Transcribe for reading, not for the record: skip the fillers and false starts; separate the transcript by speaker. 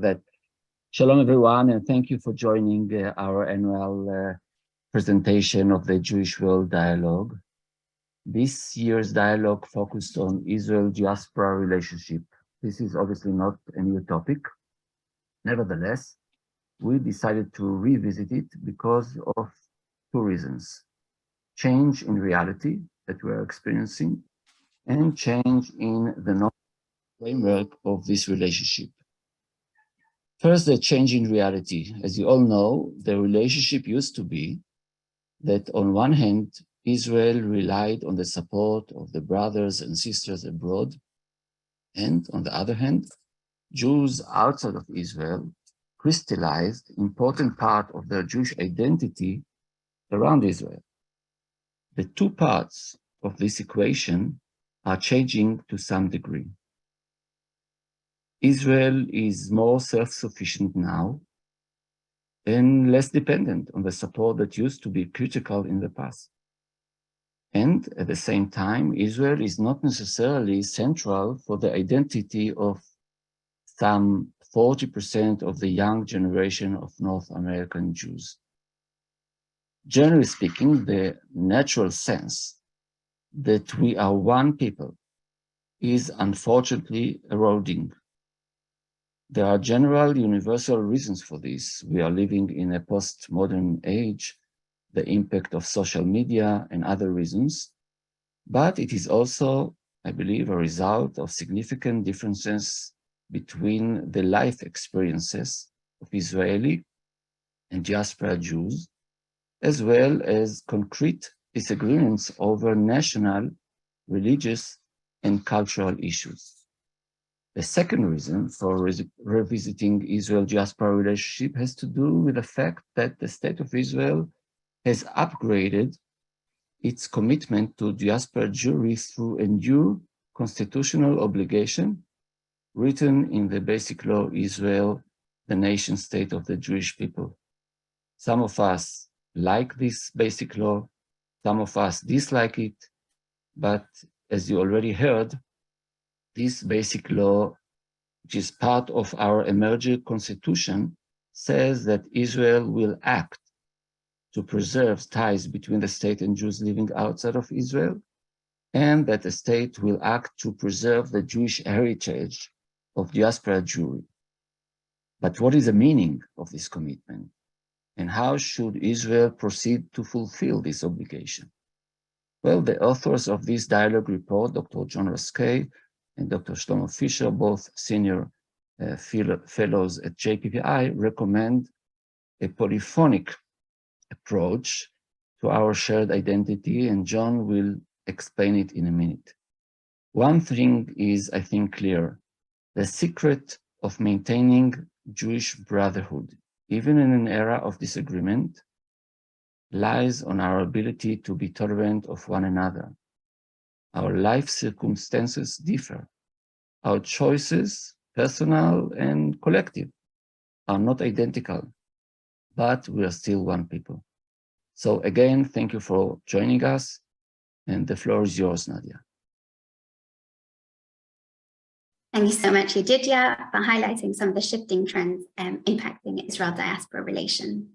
Speaker 1: that. Shalom, everyone, and thank you for joining our annual presentation of the Jewish World Dialogue. This year's dialogue focused on Israel-diaspora relationship. This is obviously not a new topic. Nevertheless, we decided to revisit it because of two reasons: change in reality that we are experiencing and change in the framework of this relationship. First, the change in reality. As you all know, the relationship used to be that on one hand, Israel relied on the support of the brothers and sisters abroad, and on the other hand, Jews outside of Israel crystallized important part of their Jewish identity around Israel. The two parts of this equation are changing to some degree. Israel is more self-sufficient now and less dependent on the support that used to be critical in the past. And at the same time, Israel is not necessarily central for the identity of some 40% of the young generation of North American Jews. Generally speaking, the natural sense that we are one people is unfortunately eroding. There are general universal reasons for this. We are living in a postmodern age, the impact of social media and other reasons, but it is also, I believe, a result of significant differences between the life experiences of Israeli and diaspora Jews, as well as concrete disagreements over national, religious, and cultural issues. The second reason for revisiting Israel-diaspora relationship has to do with the fact that the State of Israel has upgraded its commitment to diaspora Jewry through a new constitutional obligation written in the Basic Law Israel, the nation state of the Jewish people. Some of us like this basic law, some of us dislike it, but as you already heard, this basic law, which is part of our emerging constitution, says that Israel will act to preserve ties between the state and Jews living outside of Israel, and that the state will act to preserve the Jewish heritage of diaspora Jewry. But what is the meaning of this commitment? And how should Israel proceed to fulfill this obligation? Well, the authors of this dialogue report, Dr. John Raskay and Dr. Shlomo Fisher, both senior fellows at JPPI, recommend a polyphonic approach to our shared identity, and John will explain it in a minute. One thing is, I think, clear. The secret of maintaining Jewish brotherhood, even in an era of disagreement, lies on our ability to be tolerant of one another. Our life circumstances differ. Our choices, personal and collective, are not identical, but we are still one people. So again, thank you for joining us, and the floor is yours, Nadia.
Speaker 2: Thank you so much, Yedidia, for highlighting some of the shifting trends impacting Israel-diaspora relations.